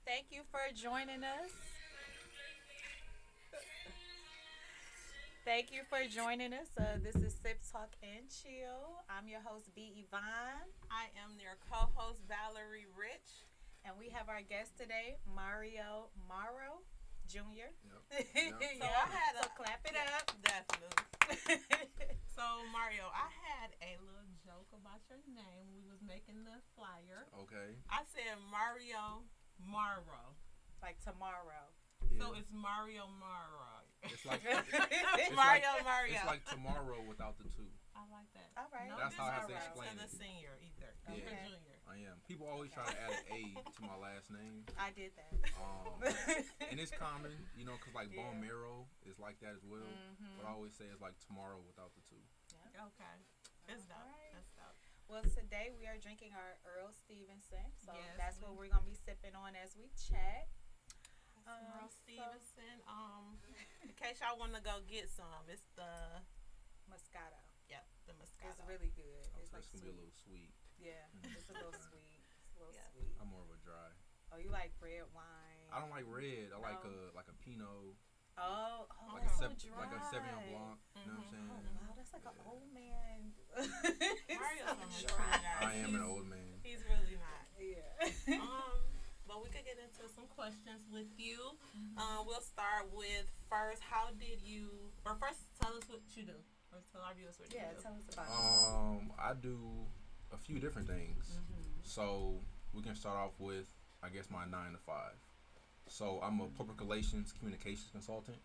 Thank you for joining us. Thank you for joining us. This is Sip Talk and Chill. I'm your host, B. Yvonne, I am their co-host Valerie Rich. and we have our guest today, Mario Morrow Jr. Yep. Yep. So Yeah, I had so a clap it yeah, up. definitely. So Mario, I had a little joke about your name. We was making the flyer. Okay. I said Mario Morrow. Like tomorrow. So Yeah. it's Mario Morrow. It's like Mario Mario. it's like tomorrow without the two. I like that. All right. No That's how I have to disrespect explain to the it. senior either. Yeah. You're Okay. junior. I am. People always try to add an A to my last name. I did that. And it's common, cause like Yeah. bone marrow is like that as well. Mhm. But I always say it's like tomorrow without the two. Okay. It's dope. Alright. That's dope. Well, today we are drinking our Earl Stevenson, so Yes, that's we- what we're gonna be sipping on as we chat. Earl So- Stevenson. In case y'all want to go get some, it's the Moscato. the Moscato. It's really good. Oh, It's so like it's gonna be a sweet. little sweet. Yeah, it's a little sweet. It's a little Yeah. sweet. I'm more of a dry. Oh, you like red wine? I don't like red. I like No. a Pinot, Oh, like that's a so dry. like a Sauvignon Blanc. You know what I'm Mhm. saying? Oh, wow, that's like an Yeah. old man. Mario's so a mature dry. guy. I am an old man. He's really not. Yeah. But we could get into some questions with you. We'll start with first. How did you? Or first, tell us what you do. Or tell our viewers what Yeah, you do. tell us about yourself. I do a few different things. So we can start off with, I guess, my 9 to 5. So I'm a public relations communications consultant.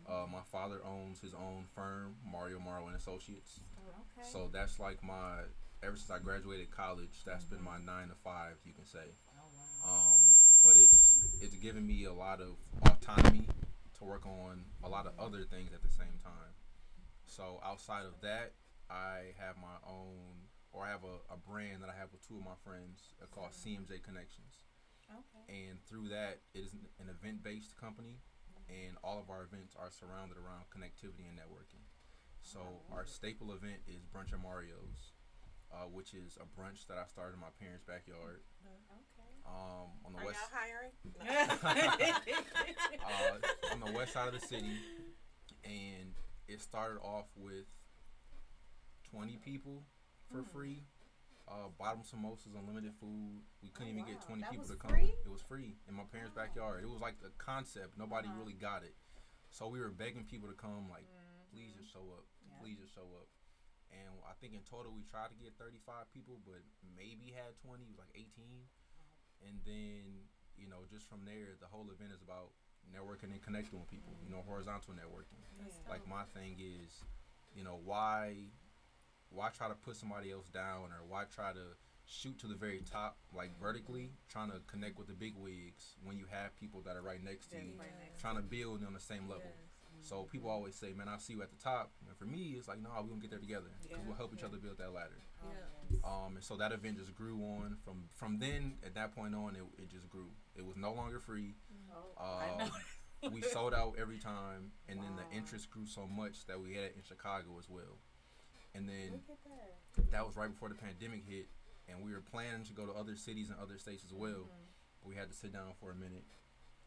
My father owns his own firm, Mario Morrow and Associates. Okay. So that's like ever since I graduated college, that's been my 9 to 5, you can say. Oh wow. But it's given me a lot of autonomy to work on a lot of other things at the same time. So outside of that, I have my own, or I have a brand that I have with two of my friends called CMJ Connections. Okay. And through that, it is an event-based company, and all of our events are surrounded around connectivity and networking. So our staple event is Brunch of Mario'S, which is a brunch that I started in my parents' backyard. Okay. On the Are west, y'all hiring? on the west side of the city, and it started off with 20 people for free. Bottom samosas, unlimited food. We couldn't even get wow. 20 That people was to come. free? It was free in my parents' Wow. backyard. It was like the concept. Nobody Uh-huh. really got it. So we were begging people to come, like, please just show up. Yeah. Please just show up. And I think in total we tried to get 35 people, but maybe had 20. It was like 18. And then, just from there, the whole event is about networking and connecting with people, horizontal networking. Yeah. Like my thing is, why try to put somebody else down, or why try to shoot to the very top, like vertically, trying to connect with the big wigs when you have people that are right next to you, Right next trying to build on the same level. So people always say, "Man, I see you at the top." And for me, it's like, "No, we're gonna get there together because Yeah. we'll help each other build that ladder." Oh, Yeah. yes. And so that event just grew on from then. At that point on, it just grew. It was no longer free. Oh, I know. We sold out every time, and then the Wow. interest grew so much that we had it in Chicago as well. And then Look at that. that was right before the pandemic hit, and we were planning to go to other cities and other states as well. But we had to sit down for a minute.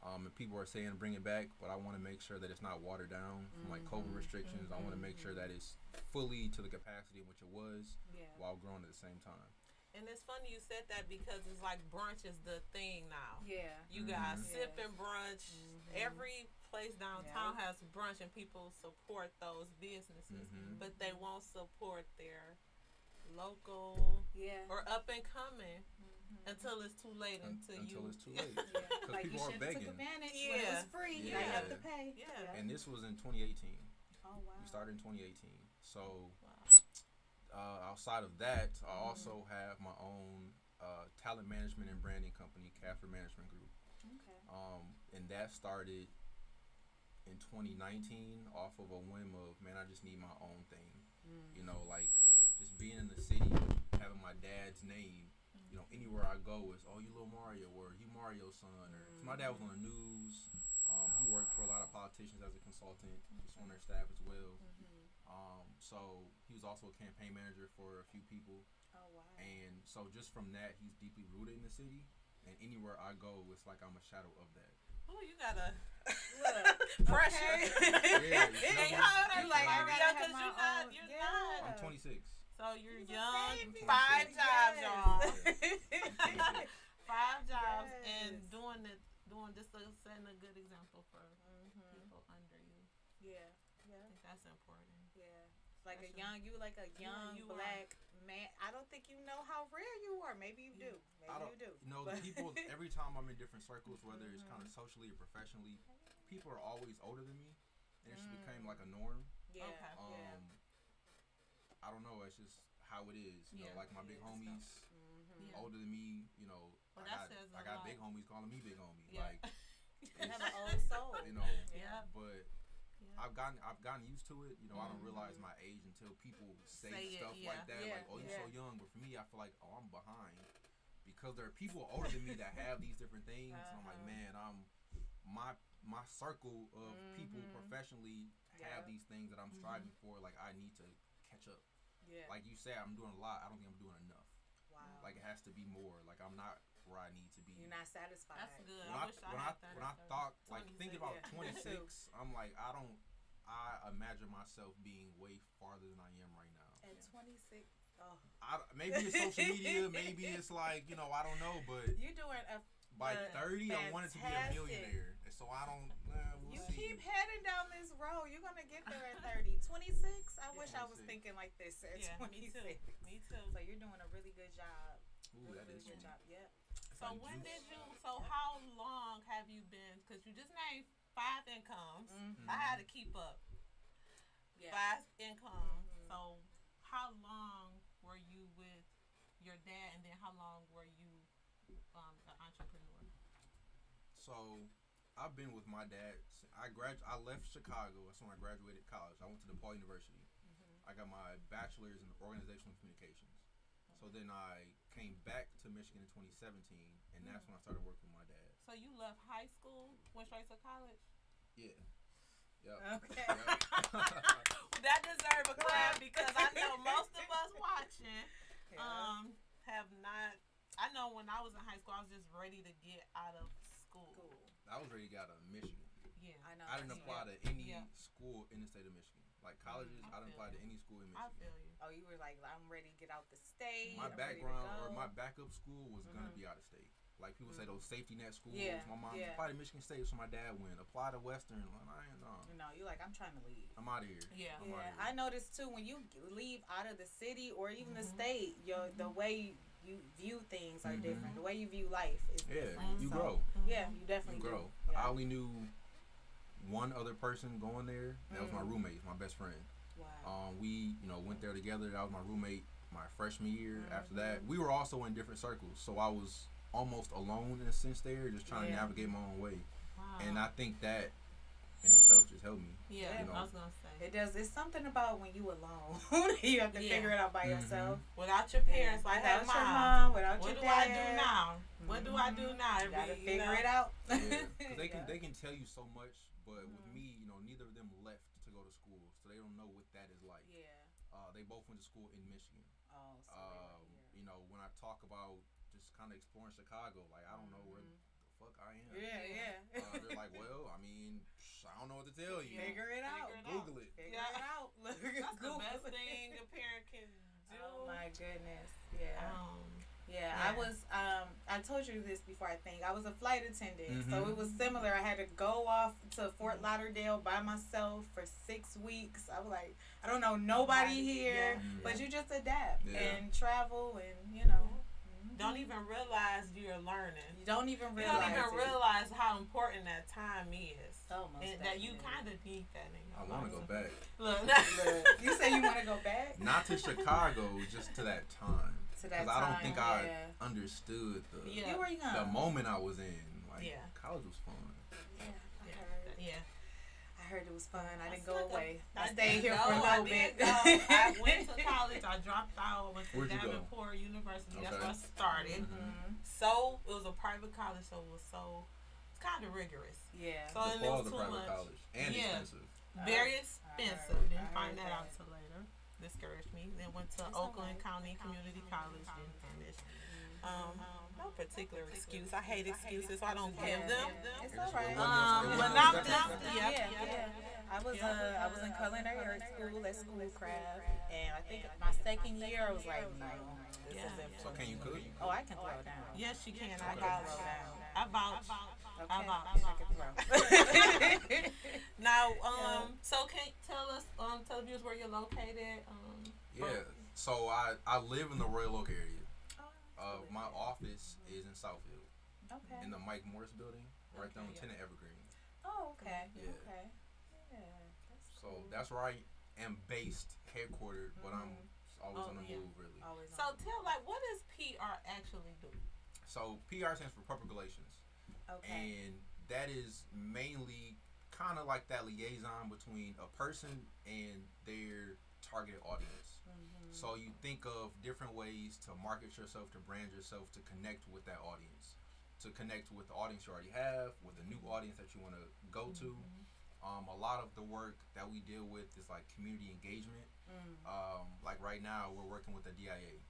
And people are saying bring it back, but I want to make sure that it's not watered down from like COVID restrictions. I want to make sure that it's fully to the capacity in which it was, Yeah. while growing at the same time. And it's funny you said that because it's like brunch is the thing now. Yeah. You guys Mhm. sipping brunch. Every place downtown Yeah. has brunch, and people support those businesses, but they won't support their local Yeah. or up and coming until it's too late. Until Until it's too late. Yeah. Like you people are should have took begging. advantage when it Yeah. was free. Yeah. Now you have to pay. Yeah. And this was in 2018. Oh wow. We started in 2018. So Wow. outside of that, I also have my own talent management and branding company, Casper Management Group. Okay. And that started in 2019 off of a whim of, man, I just need my own thing. Like just being in the city, having my dad's name. Anywhere I go is, oh, you little Mario, or you Mario's son, or 'cause my dad was on the news. He worked for a lot of politicians as a consultant, just on their staff as well. So he was also a campaign manager for a few people. Oh wow. And so just from that, he's deeply rooted in the city. and anywhere I go, it's like I'm a shadow of that. Oh, you gotta pressure. Yeah, And how old are you? Like, I Like, gotta yeah, have because my you're not. own- You're yeah. not. I'm 26. So you're He's a young. baby. 5 jobs, Yes. y'all. Yeah. 5 jobs Yes. and doing this, setting a good example for people under you. Yeah. I think that's important. Yeah. Like a Especially- young you black man. I don't think you know how rare you are. Maybe you do. I Maybe don't, you do. You know, the people, every time I'm in different circles, whether it's kind of socially or professionally, people are always older than me, and it just became like a norm. Yeah. Okay. I don't know, it's just how it is. You know, Yeah, like my it big is, homies, Yeah. older than me, you know, Well, I that says a got lot. big homies calling me big homie. Yeah. Like, You have an old soul. you know, Yeah. but Yeah. I've gotten used to it. You know, I don't realize my age until people say Say it, stuff yeah. like that. Yeah, Like, oh, you're yeah. so young. But for me, I feel like, oh, I'm behind because there are people older than me that have these different things. And I'm like, man, my circle of people professionally have these things that I'm striving for. Like, I need to catch up. Yeah. Like you said, I'm doing a lot. I don't think I'm doing enough. Wow. Like, it has to be more. Like, I'm not where I need to be. You're not satisfied. That's good. When I I wish I when had I that. when I at thought 30. like 26. thinking about Yeah. 26, I'm like I imagine myself being way farther than I am right now. At 26. Oh. Maybe it's social media, maybe it's like, you know, I don't know, but You're doing a. by 30 I wanted to be a fantastic. millionaire, and so I don't. We'll You see. keep heading down this road. You're gonna get there at 30. 26. I wish I was 26. thinking like this at Yeah, 26. me too. Me too. So you're doing a really good job. Ooh, that is good sweet. job. Yeah. So Like when juice. did you? So how long have you been? Because you just named 5 incomes. Mm-hmm. I had to keep up. Yeah. 5 incomes. So how long were you with your dad, and then how long were you an entrepreneur? So I've been with my dad. I left Chicago. That's when I graduated college. I went to DePaul University. I got my bachelor's in organizational communications. So then I came back to Michigan in 2017, and that's when I started working with my dad. So you left high school, went straight to college? Yeah. Yep. Okay. That deserves a clap because I know most of us watching have not. I know when I was in high school, I was just ready to get out of school. I was ready to get out of Michigan. Yeah, I know. I didn't apply to any school in the state of Michigan. Like colleges, I didn't apply to any school in I Michigan. feel you. Oh, you were like, I'm ready to get out the state. My I'm ready to background go. or my backup school was gonna be out of state. Like people say those safety net schools. Yeah, My mom yeah. applied to Michigan State, so my dad went. Apply to Western. Like, I ain't know. You know, you're like, I'm trying to leave. I'm out of here. Yeah. I'm outta Yeah, here. I noticed too when you leave out of the city or even the state, the way you view things are different. The way you view life is Yeah, different. you So, grow. Yeah, you definitely You grow. do. Yeah. I only knew one other person going there. That was my roommate, my best friend. Wow. We, went there together. That was my roommate my freshman year. After that, we were also in different circles, so I was almost alone in a sense there, just trying to navigate my own way. Wow. And I think that in itself just helped me. Yeah, you know. I was gonna say. It does. It's something about when you alone. You have to Yeah. figure it out by yourself. Without your parents, like Without hey, your mom, mom, without what your do dad. I do now? What do I do now? You gotta Every, figure it out. Yeah, because they Yeah. can tell you so much, but with me, neither of them left to go to school, so they don't know what that is like. Yeah. They both went to school in Michigan. Oh, so When I talk about just kind of exploring Chicago, like I don't know where the fuck I am. Yeah. They're like, well, I mean, I don't know what to tell you. Figure it out. Google it. Figure it out. Look, That's the Google best it. thing a parent can do. Oh my goodness. Yeah. Yeah. I was, I told you this before, I think. I was a flight attendant, so it was similar. I had to go off to Fort Lauderdale by myself for 6 weeks. I was like, I don't know nobody here, but you just adapt and travel and, Don't even realize you're learning. You don't even You realize don't even realize how important that time is. Oh, most and that you definitely. kind of need that in your I want to go back. Look. Look, you say you want to go back? Not to Chicago, just to that time. To that Because I don't think I yeah. understood You were young. the moment I was in. Like, Yeah. college was fun. Yeah. I heard it was fun. I didn't go took a- away. I I stayed here did for a go. I little did bit. go. I went to college. I dropped out. I went to Where'd you go? Davenport University. That's Okay. where I started. So it was a private college, so it's kind of rigorous. Yeah. So and it DePaul's was a too private much. college. And expensive. Very expensive. I Didn't find heard that out that. until later. Discouraged me. Then went to It's Oakland alright. County Community College. Didn't finish. No particular excuse. I hate excuses, so I don't give them. It's all right. But I'm done. Yeah. I was in culinary art school at Schoolcraft, and I think my second year I was like, no, this isn't. So can you cook? Oh, I can throw down. Yes, she can. I I vouch. can throw down. I vouch. Okay. I vouch. I can throw. Now, so can you tell us, tell the viewers where you're located? Yeah. So I live in the Royal Oak area. Oh, My office is in Southfield, okay. in the Mike Morris building, right there on Okay, 10th Evergreen. Oh, okay. Yeah. Okay. Yeah. So that's where I am based, headquartered, but I'm always on the move, really. Always. So tell, like, what does PR actually do? So PR stands for public relations, Okay. and that is mainly kind of like that liaison between a person and their targeted audience. So you think of different ways to market yourself, to brand yourself, to connect with that audience, to connect with the audience you already have, with a new audience that you want to go to. A lot of the work that we deal with is like community engagement. Like right now, we're working with the DIA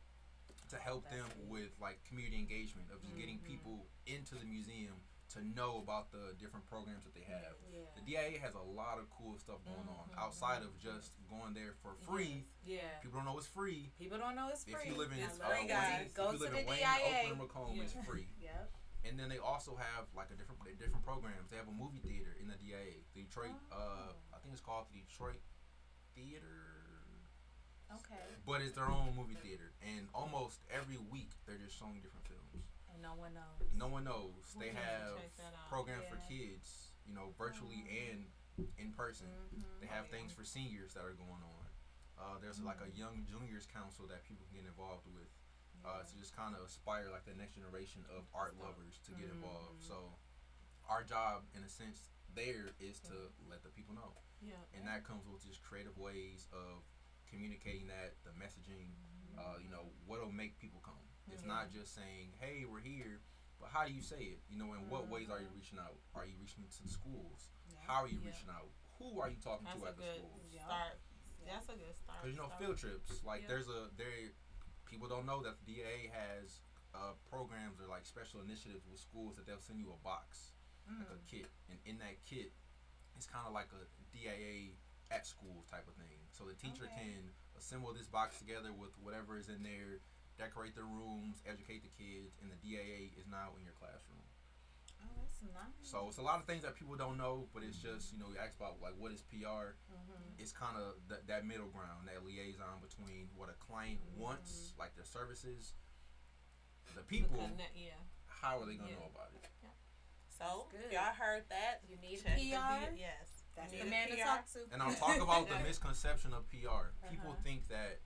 to help them with like community engagement of just getting people into the museum to know about the different programs that they have. Yeah. The DIA has a lot of cool stuff going on outside of just going there for free. Yeah. People don't know it's free. People don't know it's free. If you live in It's Wayne, free, guys. Go if you to live in the Wayne, DIA. Oakland, or Macomb, it's free. Yep. And then they also have like different programs. They have a movie theater in the DIA, the Detroit. I think it's called the Detroit Theater. Okay. But it's their own movie theater, and almost every week they're just showing different films. And no one knows. No one knows. They have check that out. programs for Yeah. kids, virtually and in person. They have things for seniors that are going on. There's like a young juniors council that people can get involved with. To just kind of aspire like the next generation of art lovers to get involved. So our job, in a sense, there is to let the people know. Yeah. And that comes with just creative ways of communicating that, the messaging, what'll make people come. It's not just saying, hey, we're here, but how do you say it? In what ways are you reaching out? Are you reaching to the schools? How are you reaching out? Who are you talking That's to a at the good schools? start. That's a good start. Because field trips, like people don't know that the DA has programs or like special initiatives with schools that they'll send you a box, like a kit, and in that kit, it's kind of like a DAA at school type of thing. So the teacher can assemble this box together with whatever is in there, decorate the rooms, educate the kids, and the DAA is now in your classroom. Oh, that's nice. So it's a lot of things that people don't know, but it's just, you ask about like what is PR. It's kind of that middle ground, that liaison between what a client wants, like their services, the people. How are they gonna know about it? So y'all heard that? You need Check PR. Yes. That's the man to talk to. And I'll talk about the misconception of PR. People think that,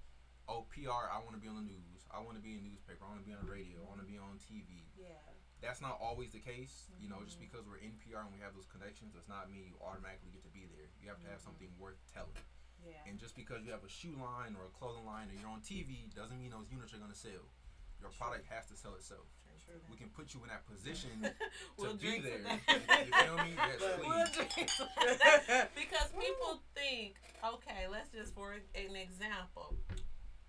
PR, I want to be on the news. I want to be in a newspaper. I want to be on the radio. I want to be on TV. Yeah. That's not always the case. Just because we're in PR and we have those connections does not mean you automatically get to be there. You have to have something worth telling. Yeah. And just because you have a shoe line or a clothing line and you're on TV doesn't mean those units are going to sell. Your product has to sell itself. True. We can put you in that position to We'll be drink there. today. You feel me? Yes, please. Because people think, okay, let's just for an example,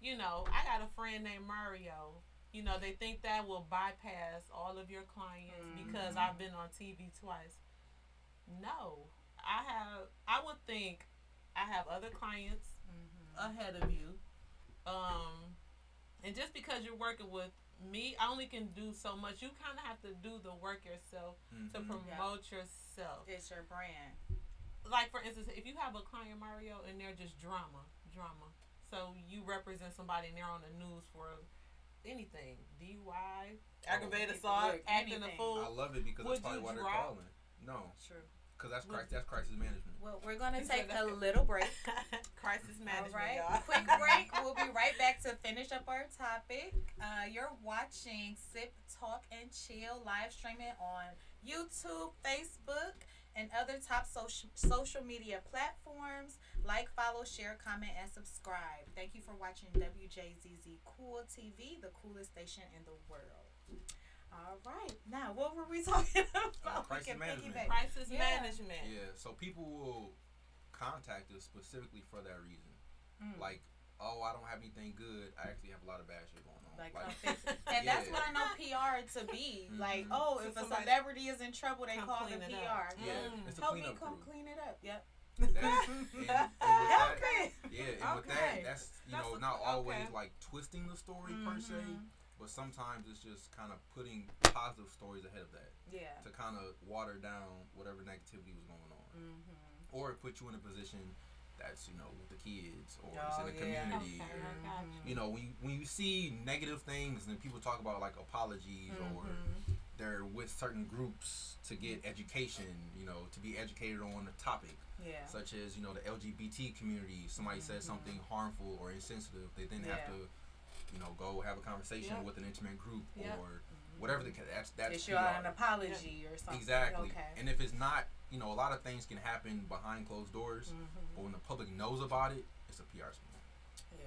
I got a friend named Mario. They think that will bypass all of your clients because I've been on TV twice. No, I would think I have other clients ahead of you. And just because you're working with me, I only can do so much. You kind of have to do the work yourself to promote yourself. It's your brand. Like, for instance, if you have a client, Mario, and they're just drama. So you represent somebody and they're on the news for anything. DUI, aggravated assault, acting a fool. I love it because that's probably why they're calling. No. True. Because that's crisis management. Well, we're going to take a little break. Crisis management, all right. y'all. Quick break. We'll be right back to finish up our topic. You're watching Sip, Talk, and Chill live streaming on YouTube, Facebook, and other top social media platforms. Like, follow, share, comment, and subscribe. Thank you for watching Wjzz Cool TV, the coolest station in the world. All right. Now, what were we talking about? Crisis management. Crisis management. Yeah. So people will contact us specifically for that reason. Like, oh, I don't have anything good. I actually have a lot of bad shit going on. Like come fix it. And that's what I know PR to be. Like, oh, if a celebrity is in trouble, they call the PR. Yeah, it's a help me cleanup come crew. clean it up. Yep. And with that, and with that, Okay. that's That's not always okay. like twisting the story per se, but sometimes it's just kind of putting positive stories ahead of that. Yeah. To kind of water down whatever negativity was going on, or put you in a position that's with the kids or it's in the community. Okay, Or, when you see negative things and people talk about like apologies or they're with certain groups to get education, to be educated on a topic. Yeah. Such as, the LGBT community, somebody says something harmful or insensitive, they then have to, go have a conversation with an intimate group or whatever the case. That's issue out an apology or something. Exactly. Okay. And if it's not, a lot of things can happen behind closed doors, but when the public knows about it, it's a PR scheme. Yeah.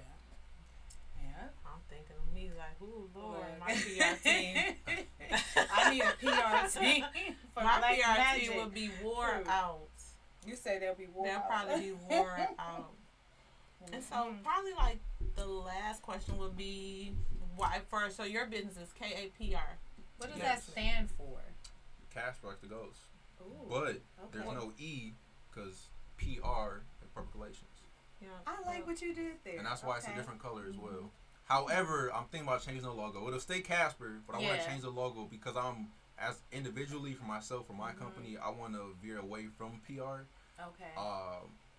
Yeah. I'm thinking of me like, ooh, Lord, my PR team. I need a PR team for my Black PR Magic. team would be wore out. You say they'll be wore They'll out. probably be worn out. And so probably like the last question would be why first. So your business is KAPR. What does that stand for? Casper like the ghost. Ooh, but there's no E because PR and public relations. Yeah. I like what you did there. And that's why it's a different color as well. However, I'm thinking about changing the logo. It'll stay Casper, but I want to change the logo because as individually for myself, for my company, I want to veer away from PR. Okay.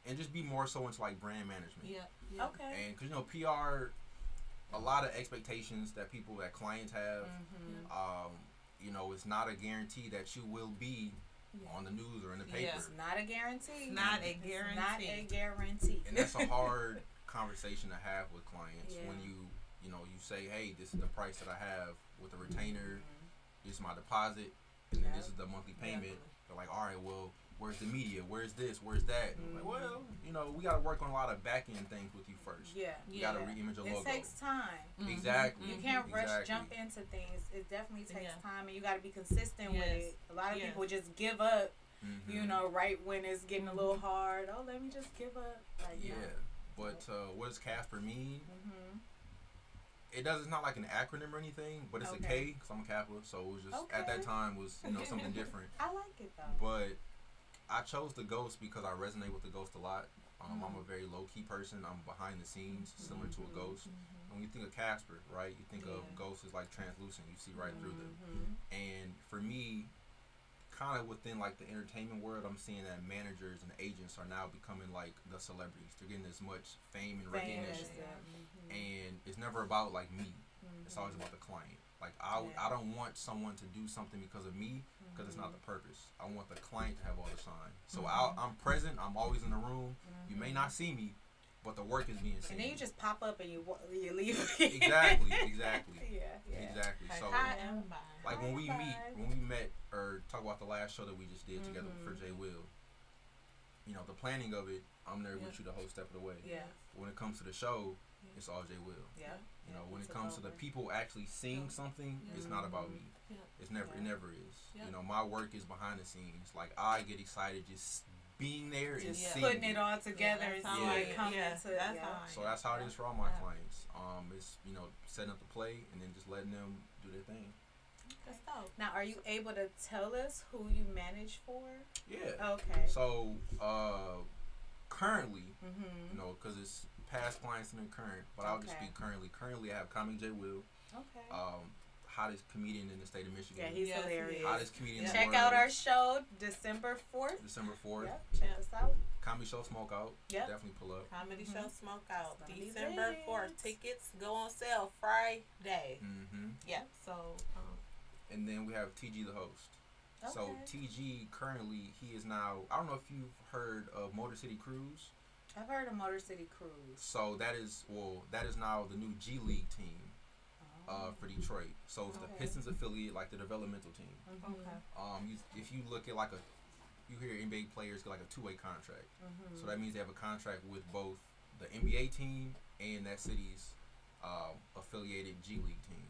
And just be more so into like brand management. Yeah. Okay. And because PR, a lot of expectations that clients have. It's not a guarantee that you will be on the news or in the paper. It's not a guarantee. Not a guarantee. Not a guarantee. And that's a hard conversation to have with clients when you say, hey, this is the price that I have with a retainer. This is my deposit, and then this is the monthly payment. They're like, all right, well, where's the media? Where's this? Where's that? And I'm like, well, we got to work on a lot of back end things with you first. Yeah. You got to re-image your logo. It takes time. Exactly. You can't jump into things. It definitely takes time, and you got to be consistent with it. A lot of people just give up, right when it's getting a little hard. Oh, let me just give up. Like, But what does Casper mean? It's not like an acronym or anything, but it's a K because I'm a capitalist, so it was just at that time was something different. I like it though. But I chose the ghost because I resonate with the ghost a lot. I'm a very low key person. I'm behind the scenes, similar to a ghost. When you think of Casper, right, you think of ghosts as like translucent. You see right through them. And for me, kind of within like the entertainment world, I'm seeing that managers and agents are now becoming like the celebrities. They're getting as much fame and recognition, and it's never about like me. It's always about the client. Like I don't want someone to do something because of me, because it's not the purpose. I want the client to have all the shine. So I'm present. I'm always in the room. You may not see me, but the work is being seen. And then you just pop up and you leave. Exactly. Yeah. Exactly. Like, So like when we met or talk about the last show that we just did together for J Will, the planning of it, I'm there with you the whole step of the way. Yeah. When it comes to the show, it's all J Will. Yeah. When it comes to the people actually seeing something, it's not about me. It never is. My work is behind the scenes. Like I get excited just being there and seeing putting it all together and seeing it come into it. So that's how it is for all my clients. It's setting up the play and then just letting them do their thing. That's dope. Now, are you able to tell us who you manage for? Yeah. Okay. So currently, because it's past clients and then current, but I'll just speak currently. Currently, I have Comic J Will. Okay. Hottest comedian in the state of Michigan. Yeah, he's hilarious. Hottest comedian in the Check world. out our show December 4th. December 4th. Yep, check us out. Comedy show Smokeout. Yep. Definitely pull up. Comedy show Smokeout. It's gonna be December lit. 4th. Tickets go on sale Friday. Yeah. So. And then we have TG the host. Okay. So TG currently he is now. I don't know if you've heard of Motor City Cruise. I've heard of Motor City Cruise. So that is now the new G League team. For Detroit, so it's the Pistons affiliate, like the developmental team. Okay. If you look at you hear NBA players get like a two-way contract, so that means they have a contract with both the NBA team and that city's affiliated G League team.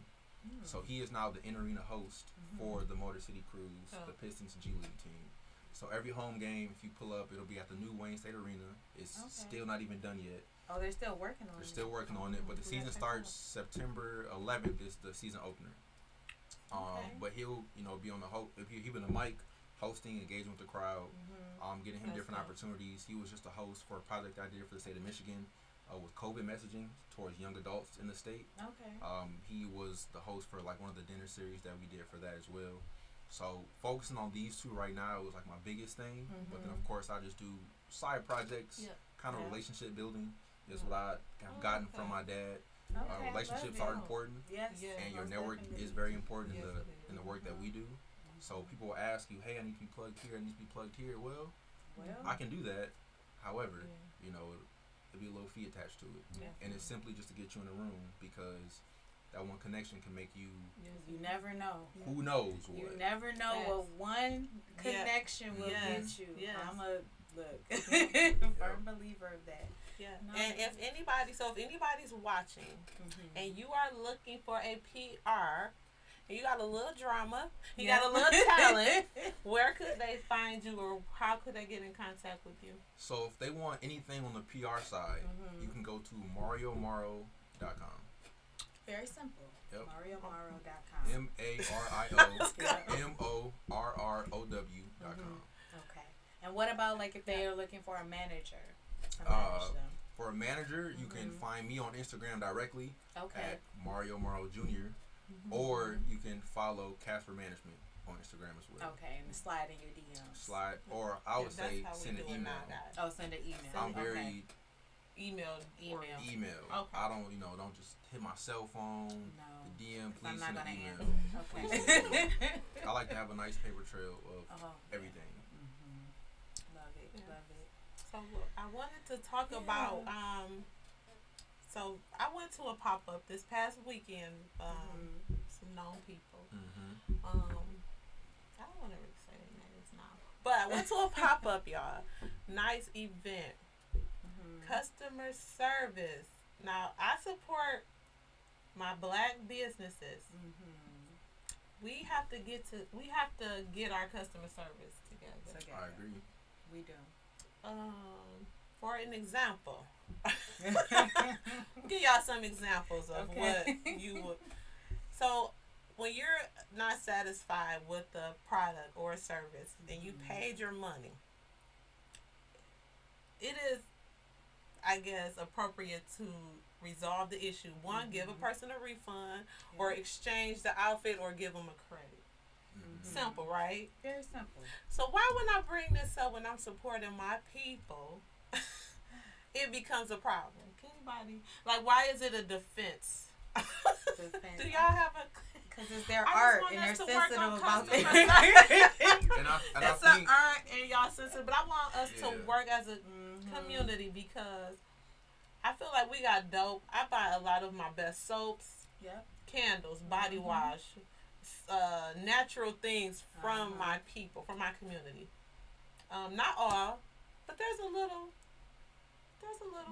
So he is now the in-arena host for the Motor City Cruise, the Pistons G League team. So every home game, if you pull up, it'll be at the new Wayne State Arena. It's still not even done yet. Oh, they're still working on it. They're still working on it, but the season starts September 11th is the season opener. But he'll, be on the he'll be on the mic, hosting, engaging with the crowd, getting him different opportunities. He was just a host for a project I did for the state of Michigan with COVID messaging towards young adults in the state. Okay. He was the host for like one of the dinner series that we did for that as well. So focusing on these two right now was like my biggest thing. But then of course I just do side projects, kind of relationship building is what I have gotten from my dad. Relationships are important, and your network is very important in the work that we do. So people will ask you, hey, I need to be plugged here, I need to be plugged here. Well, I can do that. However, it'll be a little fee attached to it. And it's simply just to get you in the room, because that one connection can make you. You never know. Who knows what? You never know what one connection will get you. I'm a firm believer of that. Yeah. And if anybody's watching and you are looking for a PR, and you got a little drama, you got a little talent, where could they find you, or how could they get in contact with you? So if they want anything on the PR side, you can go to MarioMaro.com. Very simple. Yep. MarioMaro.com. MarioMorrow.com. Okay. And what about like if they are looking for a manager to manage them? For a manager, you can find me on Instagram directly at Mario Morrow Jr. Or you can follow Casper Management on Instagram as well. Okay, and slide in your DMs. Or I would say send an email. Send an email. I'm very email. Okay. I don't just hit my cell phone. No. The DM, please I'm not send an gonna email. Okay. I like to have a nice paper trail of everything. Love it. So I wanted to talk about so I went to a pop-up this past weekend, some known people. I don't want to really say their names now, but I went to a pop-up, y'all. Nice event. Customer service. Now, I support my black businesses. We have to get our customer service together. I agree. We do. For an example, give y'all some examples of what you would. So, when you're not satisfied with the product or service and you paid your money, it is, I guess, appropriate to resolve the issue. One, give a person a refund, or exchange the outfit, or give them a credit. Simple, right? Very simple. So why when I bring this up when I'm supporting my people, it becomes a problem? Can anybody, like, why is it a defense? Do y'all have a? Because it's their art and they're sensitive about it. It's an art and y'all sensitive, but I want us to work as a community, because I feel like we got dope. I buy a lot of my best soaps, candles, body wash, natural things from my people, from my community. Not all, but there's a little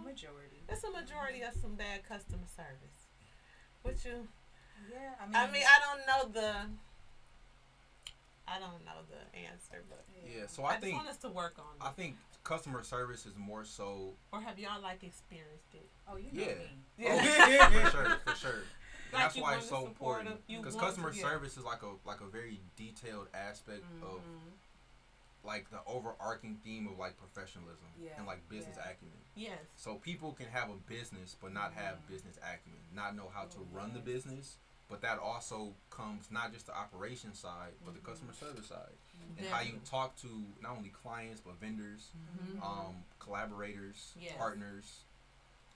majority. It's a majority of some bad customer service. What you? Yeah, I mean, I don't know the answer, but so I think just want us to work on it. I think customer service is more so. Or have y'all experienced it? Oh, you know me. Yeah, for sure. And that's why it's so important, because customer service is like a very detailed aspect of like the overarching theme of like professionalism and like business acumen. Yes. So people can have a business but not have business acumen, not know how to run the business, but that also comes not just the operation side but the customer service side, and how you talk to not only clients but vendors, collaborators, partners.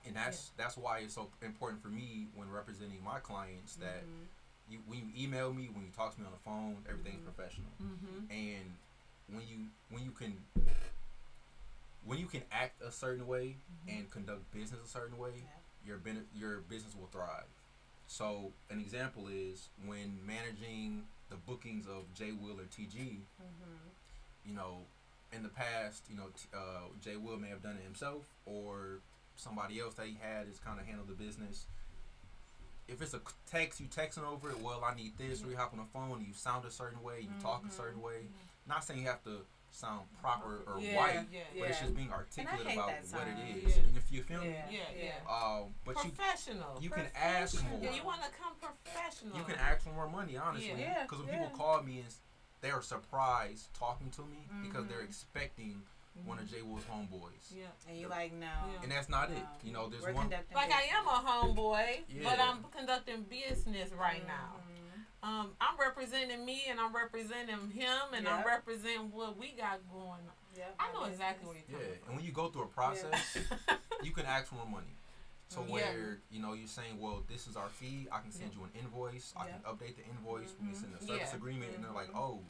And that's why it's so important for me when representing my clients that when you email me, when you talk to me on the phone, everything's professional. And when you can act a certain way and conduct business a certain way, your business will thrive. So an example is when managing the bookings of J. Will or TG. In the past, J. Will may have done it himself, or somebody else that he had is kind of handled the business. If it's a text, you texting over it, well, I need this, or you hop on the phone and you sound a certain way, you talk a certain way. Not saying you have to sound proper or Yeah, white, yeah, but it's yeah. just being And I articulate hate about that what it term. is. Yeah. And if you feel me, but Professional. you can ask more. Yeah, you want to come professional. You can ask for more money, honestly. Yeah. Because when Yeah. people call me and they are surprised talking to me because they're Mhm. expecting one of J. Will's homeboys. Yeah. And you like, no. Yeah. And that's not it. No. You know, there's We're one. conducting Like I am a homeboy, Yeah. but I'm conducting business right now. Mhm. I'm representing me and I'm representing him and I'm Yep. representing what we got going on. Yep, I know my exactly where business. you're Yeah, coming and when you go through a process, you can ask for more money. So Yeah. where, you know, you're saying, well, this is our fee. I can send Yeah. you an invoice. I Yeah. can update the invoice. We can send a service Yeah. agreement. And they're like, oh,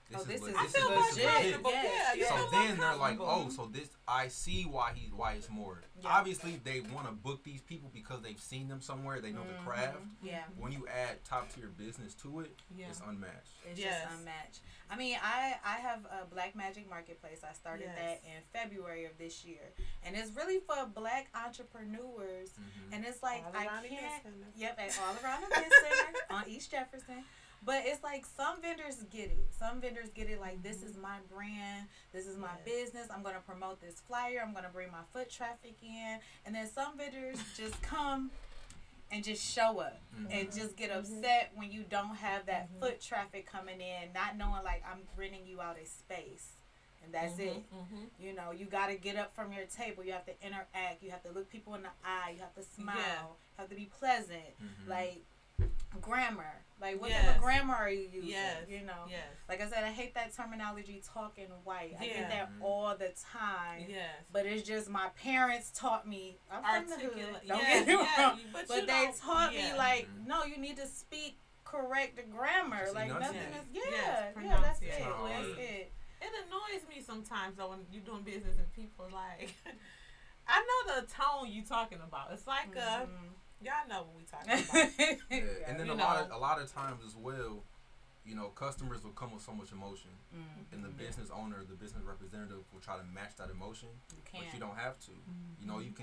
this this is is- I this feel is more this is legit. legit. comfortable. Yes, Yeah, you yes. So feel more then they're like, comfortable. oh, so this, I see why it's more. Yeah. Obviously, they want to book these people because they've seen them somewhere. They know the craft. Yeah. When you add top tier business to it, Yeah. it's unmatched. It's Yes. just unmatched. I mean, I have a Black Magic Marketplace. I started Yes. that in February of this year, and it's really for Black entrepreneurs. Mhm. And it's like All I around the can't. event center. Yep, and all around the event center on East Jefferson. But it's like some vendors get it. Some vendors get it like, this is my brand. This is my Yes. business. I'm going to promote this flyer. I'm going to bring my foot traffic in. And then some vendors just come and just show up and just get upset when you don't have that foot traffic coming in, not knowing like, I'm renting you out a space. And that's it. You know, you got to get up from your table. You have to interact. You have to look people in the eye. You have to smile. Yeah. You have to be pleasant. Like, grammar. Like, what type Yes. of grammar are you using? Yes. You know? Yes. Like I said, I hate that terminology, talking white. I Yeah. get that all the time. Yes. But it's just my parents taught me. I'm from the hood. Articulate. Don't Yeah, get me yeah, wrong. but But you they don't- taught me, yeah. like, no, you need to speak correct grammar. Just Like, nothing enunciate. is, Yes, yeah, pronounce that's it. it. It's not That's hard. it. It annoys me sometimes though when you're doing business and people like, I know the tone you talking about. It's like y'all know what we talking about. Yeah. And then You a know. lot of times as well, you know, customers will come with so much emotion, and the business owner, the business representative will try to match that emotion, but you don't have to. You know, you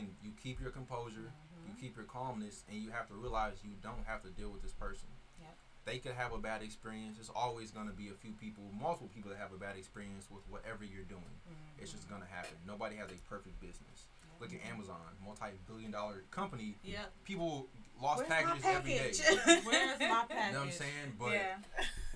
keep your composure, you keep your calmness, and you have to realize you don't have to deal with this person. Yep. They could have a bad experience. There's always going to be a few people, multiple people that have a bad experience with whatever you're doing. It's just going to happen. Nobody has a perfect business. Look at Amazon, multi-billion-dollar company. Yep. People lost Where's my packages every day. package? Where's my package? You know what I'm saying? But Yeah.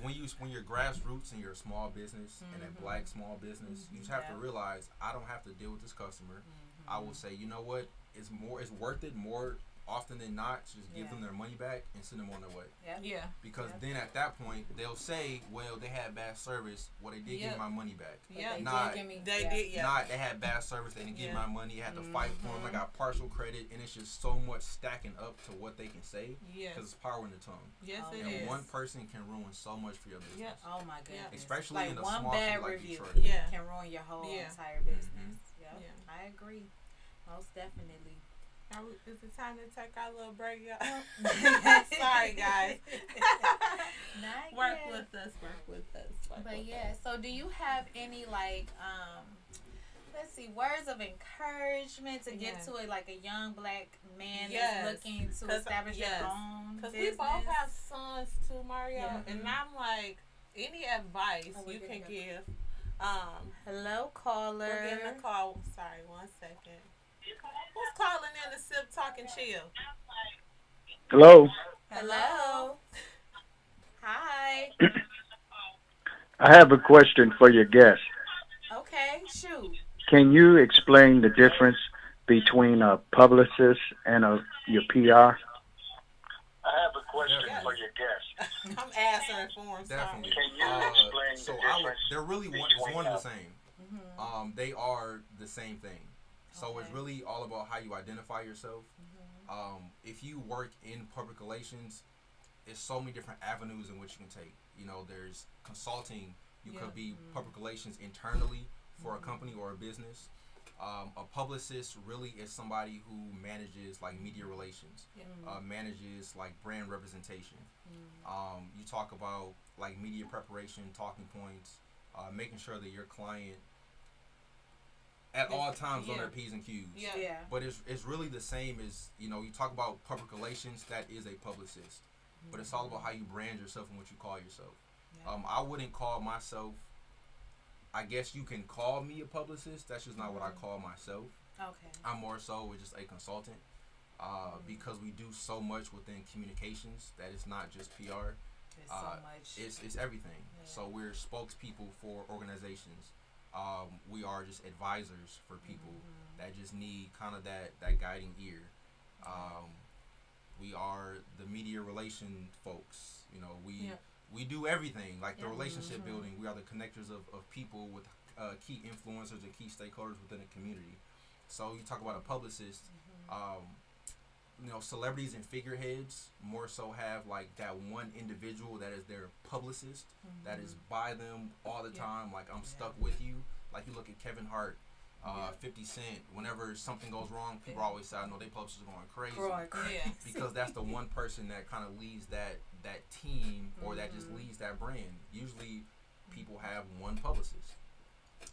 when you're grassroots and you're a small business and a black small business, you just have to realize I don't have to deal with this customer. I will say, you know what? It's worth it more often than not to just give them their money back and send them on their way. Yeah. Because then at that point they'll say, well, they had bad service. Well, they did give my money back. Yeah. They Not- did give me. They yeah. did. Yeah. Not they had bad service. They didn't give my money. I had to fight for them. I got partial credit, and it's just so much stacking up to what they can say Yes. because it's power in the tongue. Yes, Oh, it And is. one person can ruin so much for your business. Yeah. Oh my goodness. Especially like in a one small bad city like review Detroit. Yeah. can ruin your whole Yeah. entire business. Yep. Yeah. I agree. Most definitely. Is it time to take our little break, y'all? Sorry, Sorry, guys. Not Work yet. with us. Work with us. Work But with yeah, us. so do you have any like let's see, words of encouragement to get Yeah. to it, like a young black man Yes. that's looking to 'Cause, establish yes. their own Because business? we both have sons too, Mario. Yeah. And I'm like, any advice Oh, we're you good can to go. give. Hello, caller. We're getting a call. Sorry, 1 second. Who's calling in to sip, talk, and chill? Hello. Hello. Hi. I have a question for your guest. Okay, shoot. Can you explain the difference between a publicist and your PR? I have a question Definitely. for your guest. I'm answering for him. Definitely. Can you explain So the they're difference really one between and the same. They are the same thing. So it's Okay. really all about how you identify yourself. If you work in public relations, there's so many different avenues in which you can take. You know, there's consulting. You could be public relations internally for a company or a business. A publicist really is somebody who manages like media relations, manages like brand representation. You talk about like media preparation, talking points, making sure that your client at all times on their P's and Q's. Yeah. Yeah. But it's really the same as, you know, you talk about public relations, that is a publicist. But it's all about how you brand yourself and what you call yourself. I wouldn't call myself I guess you can call me a publicist. That's just not what I call myself. Okay. I'm more so just a consultant because we do so much within communications that it's not just PR. It's so much. It's everything. Yeah. So we're spokespeople for organizations. We are just advisors for people that just need kind of that guiding ear. We are the media relation folks. You know, we do everything, like the relationship building. We are the connectors of people with key influencers and key stakeholders within the community. So you talk about a publicist, you know, celebrities and figureheads more so have like that one individual that is their publicist, that is by them all the time. Like, I'm stuck with you. Like, you look at Kevin Hart, 50 Cent, whenever something goes wrong, people always say, I know they publicists are going crazy. Because that's the one person that kind of leads that team or that just leads that brand. Usually people have one publicist,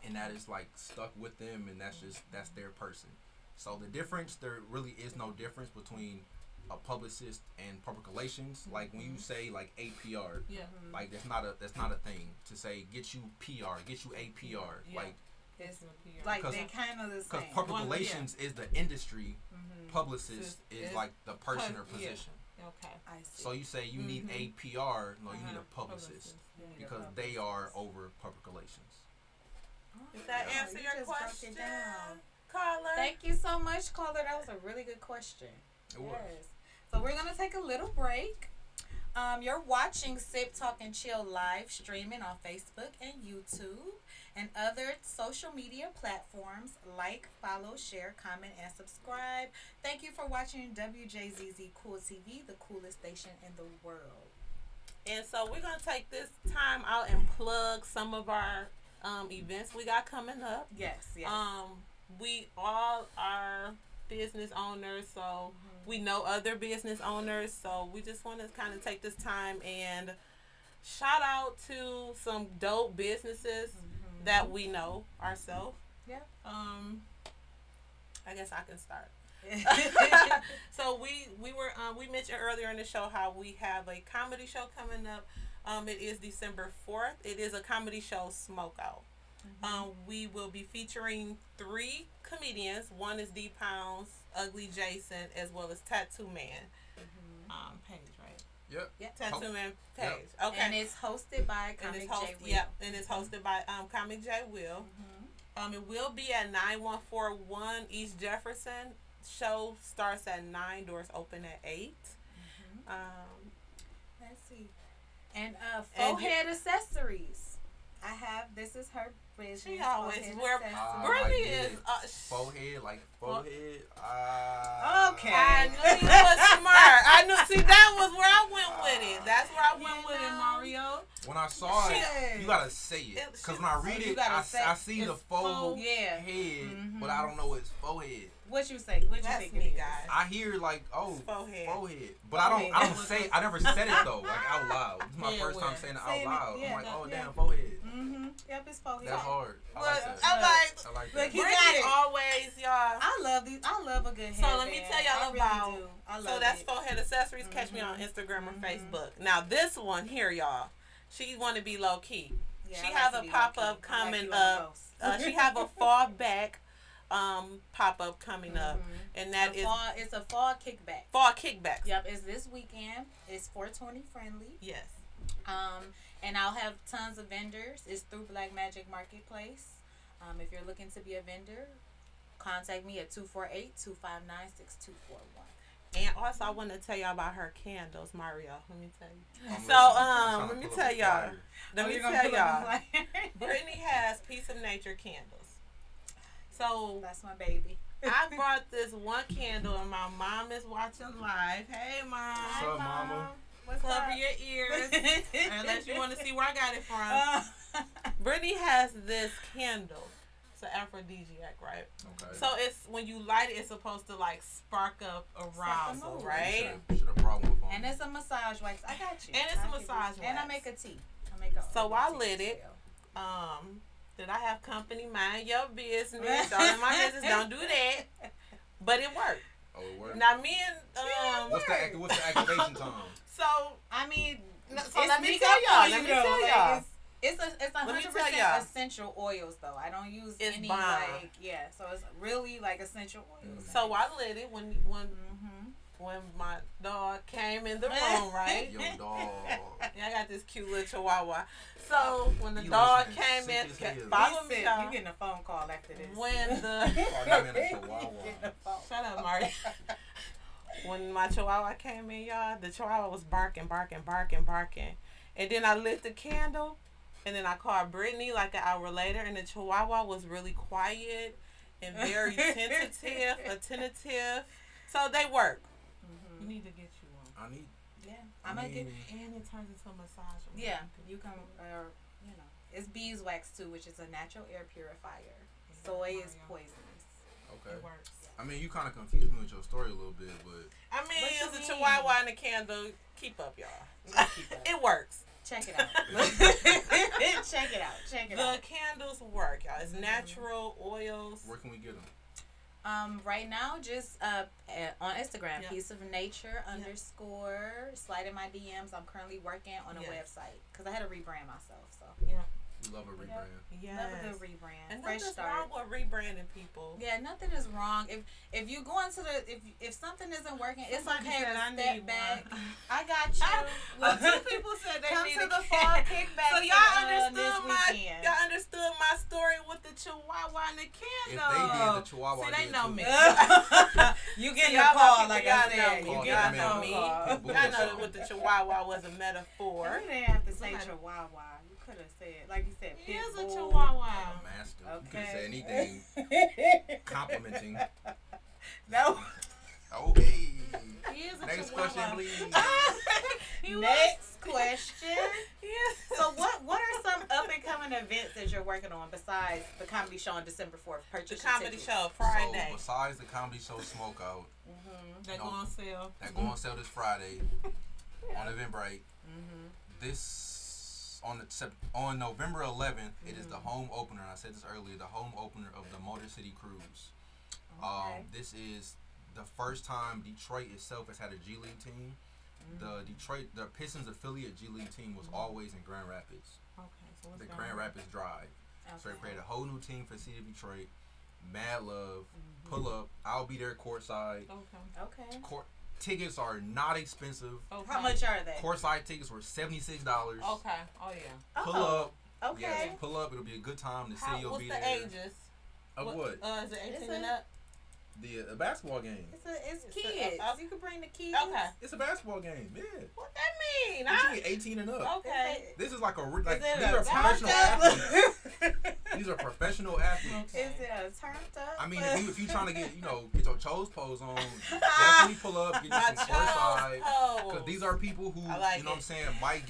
and that is like stuck with them, and that's their person. So the difference, there really is no difference between a publicist and public relations. Like, when you say like APR, like that's not a thing to say get you PR, get you APR. Like, it's like they kind of the same. Because public relations is the industry, publicist is like the person or position. Okay, I see. So you say you need APR, no, you need a publicist because they are over public relations. Does that answer your question, caller? Thank you so much, caller. That was a really good question. It was. So we're gonna take a little break. You're watching Sip Talk and Chill live streaming on Facebook and YouTube and other social media platforms. Like, follow, share, comment, and subscribe. Thank you for watching Wjzz Cool TV, the coolest station in the world. And so we're going to take this time out and plug some of our events we got coming up. Yes. We all are business owners, so we know other business owners, so we just want to kind of take this time and shout out to some dope businesses that we know ourselves. Yeah. I guess I can start. So we mentioned earlier in the show how we have a comedy show coming up. It is December 4th. It is a comedy show, Smokeout. We will be featuring 3 comedians. One is D Pounds, Ugly Jason, as well as Tattoo Man. Page, right? Yep. Tattoo Man Page. Yep. Okay. And it's hosted by Comic J Will. Yep. And it's hosted by Comic J Will. It will be at 9141 East Jefferson. Show starts at 9. Doors open at 8. Let's see. And Forehead Accessories. This is her business. She always wear. Brittany is forehead, like forehead. Okay. I knew you was smart. I knew. See, that was where I went with it. That's where I went with it, Mario. When I saw it, you gotta say it. Because when I read it, I see the forehead, but I don't know it's forehead. What you say? What you think it is? Guys. I hear like forehead, but forehead. I don't say. I never said it though, like out loud. This is my first time saying it out loud. I'm like, damn, forehead. Yep, it's forehead. That's hard. I like that. I like that. You got it. Always, y'all. I love these. I love a good headband. So let me tell y'all about. Really I love so that's Forehead Accessories. Catch me on Instagram or Facebook. Now this one here, y'all. She want to be low key. Yeah, she have a pop up coming up. She have a fall back. Pop up coming up, and that is it's a fall kickback. Fall kickback. Yep, it's this weekend. It's 420 friendly. Yes. And I'll have tons of vendors. It's through Black Magic Marketplace. If you're looking to be a vendor, contact me at 248-259-6241. And also, I want to tell y'all about her candles, Mario. Let me tell you. Let me tell y'all. Let me tell y'all. Brittany has Piece of Nature candles. So that's my baby. I brought this one candle, and my mom is watching live. Hey, Mom. What's up, Mama? Cover your ears, unless you want to see where I got it from. Brittany has this candle. It's an aphrodisiac, right? Okay. So it's when you light it, it's supposed to like spark up arousal, right? Should have brought one for me. And it's a massage wax. I got you. And it's a massage wax. And I make a tea. So I lit it. Did I have company? Mind your business. Don't in my business. Don't do that. But it worked. Oh, it worked. Now me and what's the activation time? So I mean, so let me tell y'all. It's 100% y'all. essential oils though. I don't use It's any bomb. like so it's really like essential oils. So I lit it when my dog came in the room, right? Yo, dog. Yeah, I got this cute little chihuahua. So when the You dog listening came sick in, as hell. follow me, You y'all. getting a phone call after this. When the Oh, that man a chihuahua. Getting a phone shut up, Marty. When my chihuahua came in, y'all, the chihuahua was barking. And then I lit the candle, and then I called Brittany like an hour later, and the chihuahua was really quiet and very attentive. So they work. You need to get you one. I need. Yeah, I'm gonna get. And it turns into a massage. Yeah, you can. It's beeswax too, which is a natural air purifier. Soy is poisonous. Okay. It works. I mean, you kind of confused me with your story a little bit, but I mean, What you it's a mean? chihuahua and a candle. Keep up, y'all. It works. Check it out. Check it out. The candles work, y'all. It's natural oils. where can we get them? Right now, just on Instagram, Yeah. piece of nature _ slide in my DMs. I'm currently working on a website because I had to rebrand myself. So Yeah. We love a rebrand. Yes. love a good rebrand, And fresh nothing's start. wrong with rebranding people. Yeah, nothing is wrong. If you go into if something isn't working, it's Somebody okay said, to "I step need back. one." I got you. Well, two people said they Come need to a the can- fall kickback. So y'all understood this weekend. y'all understood my story with the chihuahua and the If candle. they did, the chihuahua See, they did know too. me. You See, getting y'all a call, people, like y'all I know said. me. You Call getting that a man phone me. call. Pitbull Y'all or know that something. with the chihuahua was a metaphor. You didn't have to say Somebody- chihuahua. You could have said, like you said, He is a pitbull. chihuahua. A master. You could have said anything complimenting. No. Okay. He is a Next chihuahua. question, please. He was. Next question. Yes. So what are some up and coming events that you're working on besides the comedy show on December 4th? The Purchase comedy tickets. show So Friday. besides the comedy show Smokeout, That go on sale. that go on sale this Friday on Eventbrite. This on November 11th, it is the home opener. I said this earlier. The home opener of the Motor City Cruise. Okay. This is the first time Detroit itself has had a G League team. The Pistons affiliate G League team was always in Grand Rapids. Okay, so what's The going Grand on? Rapids Drive. So they Okay. created a whole new team for the city of Detroit. Mad love. Pull up. I'll be there courtside. Okay. Okay. Tickets are not expensive. Okay. How much are they? Courtside tickets were $76. Okay. Oh yeah. Pull Oh, up. Okay. Yes, pull up. It'll be a good time. The city will What's be the there. ages? Of what? Is it 18 It's and a- up? The basketball game. It's It's kids. a- You can bring the kids. Okay. It's a basketball game. Yeah. What that mean? What you mean 18 and up? Okay. This is like Is like it these a are professional turned athletes. up? These are professional athletes. Okay. Is it a turned up? I mean, if you trying to get get your chose pose on, definitely pull up, get you My some courtside. chose Because these are people who, I like you know what I'm it. saying, might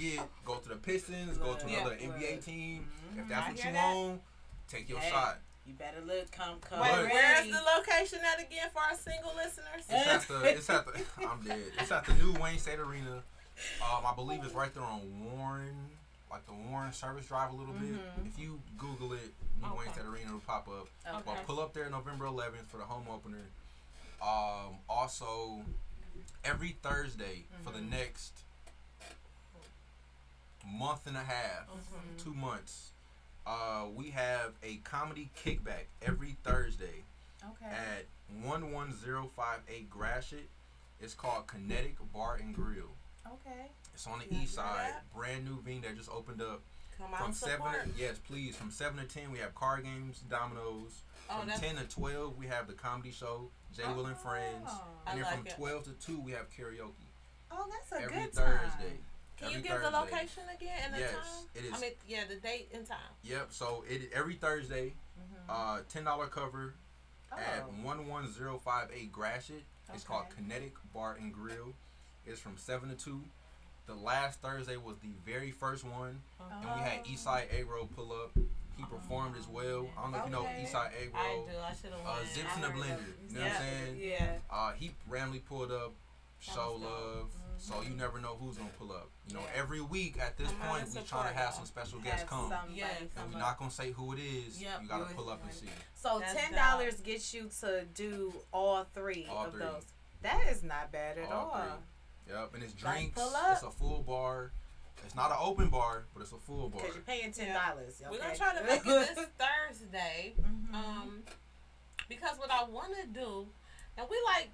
go to the Pistons, go to Yeah. another NBA team. If that's I what hear you that. want, take your Hey. shot. You better come Wait, But- where's ready. the location at again for our single listeners? It's at the I'm dead. It's at the new Wayne State Arena. I believe it's right there on Warren, like the Warren Service Drive a little bit. If you Google it, new Wayne Okay. State Arena will pop up. Okay. But pull up there November 11th for the home opener. Also, every Thursday for the next month and a half, 2 months, we have a comedy kickback every Thursday Okay. at 11058 Gratiot. It's called Kinetic Bar and Grill. Okay. It's on the Can I east do side. that? Brand new venue that just opened up. Come From on, 7 support. yes, please. From 7 to 10, we have card games, dominoes. Oh, From that's- 10 to 12, we have the comedy show, Jay Will and Friends. Oh. I And then like from it. 12 to 2, we have karaoke. Oh, that's a Every good Thursday. time. Can you Every give the Thursday. location again and the Yes, time? it is. I mean, yeah, the date and time. Yep. So every Thursday, $10 cover at Oh. 11058 Gratiot. It's called Okay. Kinetic Bar and Grill. It's from 7 to 2. The last Thursday was the very first one, and we had Eastside A-Roll pull up. He performed as well. I don't know if you know Okay. Eastside I A-Roll. do. I should have won. Zips in I the heard blender. of You know what I'm saying? Yeah. He randomly pulled up, show was dope. love. So you never know who's gonna pull up. You know, Yeah. every week at this Come on point, and we trying support to have y'all. some special guests Have come. somebody Yes. And come we're up. not gonna say who it is. Yep. You gotta You pull up and always see. So That's $10 gets you to do all three All of three. those. That is not bad at all. All three. Yep, and it's Like, drinks. pull up. It's a full bar. It's not an open bar, but it's a full bar. Because you're paying $10. Okay? We're gonna try to make it this Thursday. Because what I want to do, and we like